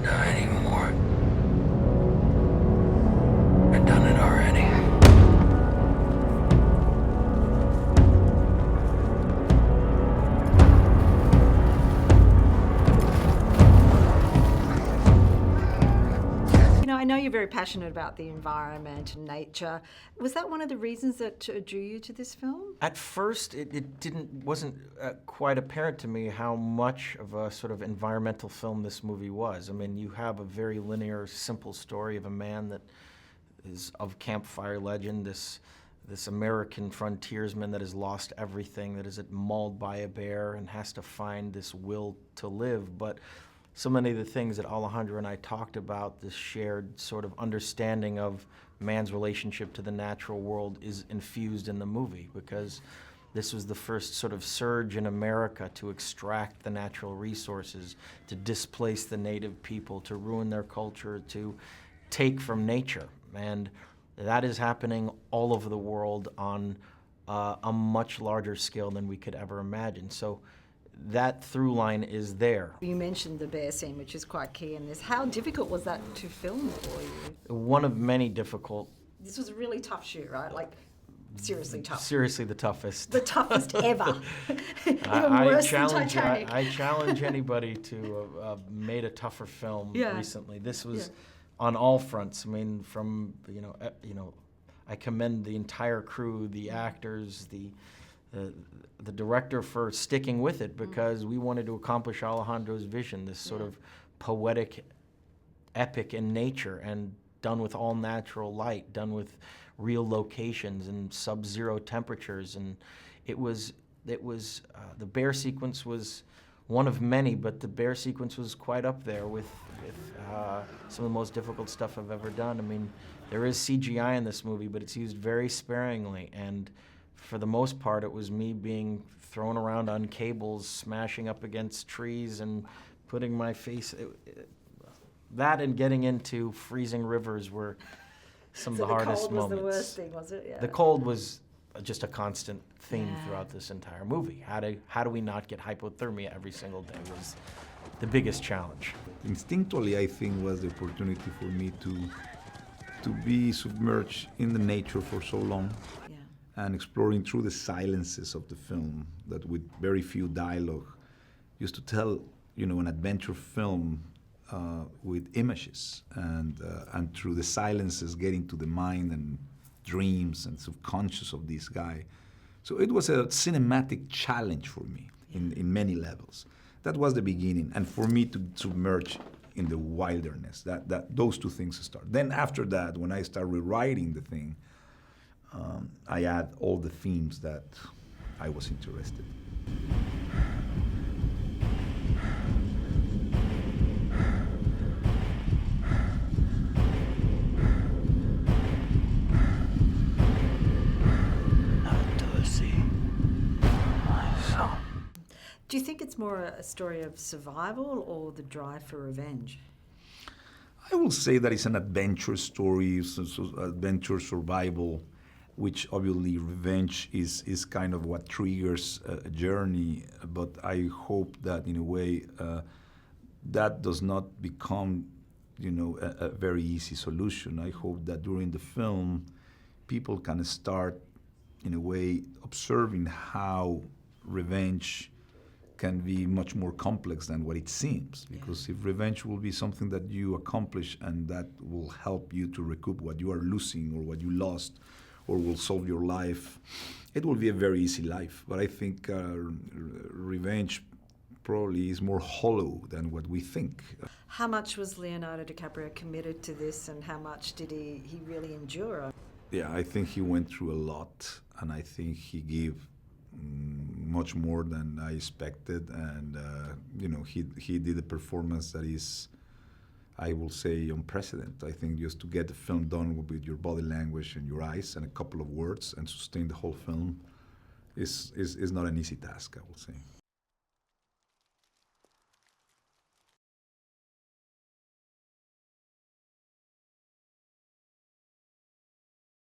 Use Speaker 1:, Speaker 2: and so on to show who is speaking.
Speaker 1: die anymore. I've done it already.
Speaker 2: I know you're very passionate about the environment and nature. Was that one of the reasons that drew you to this film?
Speaker 3: At first, it wasn't quite apparent to me how much of a sort of environmental film this movie was. I mean, you have a very linear, simple story of a man that is of campfire legend, this American frontiersman that has lost everything, that is mauled by a bear and has to find this will to live. But so many of the things that Alejandro and I talked about, this shared sort of understanding of man's relationship to the natural world, is infused in the movie, because this was the first sort of surge in America to extract the natural resources, to displace the native people, to ruin their culture, to take from nature. And that is happening all over the world on a much larger scale than we could ever imagine. So that through line is there.
Speaker 2: You mentioned the bear scene, which is quite key in this. How difficult was that to film for you?
Speaker 3: One of many difficult.
Speaker 2: This was a really tough shoot, right? Like, seriously tough.
Speaker 3: Seriously the toughest.
Speaker 2: The toughest ever. Even worse than Titanic.
Speaker 3: I challenge anybody to have made a tougher film recently. This was on all fronts. I mean, from, I commend the entire crew, the actors, the director for sticking with it, because we wanted to accomplish Alejandro's vision, this sort of poetic epic in nature, and done with all natural light, done with real locations and sub-zero temperatures. And it was the bear sequence was one of many, but the bear sequence was quite up there with some of the most difficult stuff I've ever done. I mean, there is CGI in this movie, but it's used very sparingly, and for the most part, it was me being thrown around on cables, smashing up against trees, and putting my face. That and getting into freezing rivers were some of the hardest moments.
Speaker 2: So the cold was the worst thing, was it? Yeah.
Speaker 3: The cold was just a constant theme throughout this entire movie. How do we not get hypothermia every single day was the biggest challenge.
Speaker 4: Instinctually, I think, was the opportunity for me to be submerged in the nature for so long. And exploring through the silences of the film, that with very few dialogue, used to tell, an adventure film with images, and through the silences, getting to the mind and dreams and subconscious of this guy. So it was a cinematic challenge for me in many levels. That was the beginning, and for me to submerge in the wilderness, that those two things start. Then after that, when I start rewriting the thing, I add all the themes that I was interested in.
Speaker 2: Do you think it's more a story of survival or the drive for revenge?
Speaker 4: I will say that it's an adventure story, adventure survival, which obviously revenge is kind of what triggers a journey, but I hope that in a way that does not become, a very easy solution. I hope that during the film, people can start, in a way, observing how revenge can be much more complex than what it seems. Because if revenge will be something that you accomplish and that will help you to recoup what you are losing or what you lost, or will solve your life, it will be a very easy life. But I think revenge probably is more hollow than what we think.
Speaker 2: How much was Leonardo DiCaprio committed to this, and how much did he really endure?
Speaker 4: Yeah, I think he went through a lot, and I think he gave much more than I expected, and he did a performance that is, I will say, unprecedented. I think just to get the film done with your body language and your eyes and a couple of words and sustain the whole film is not an easy task, I will say.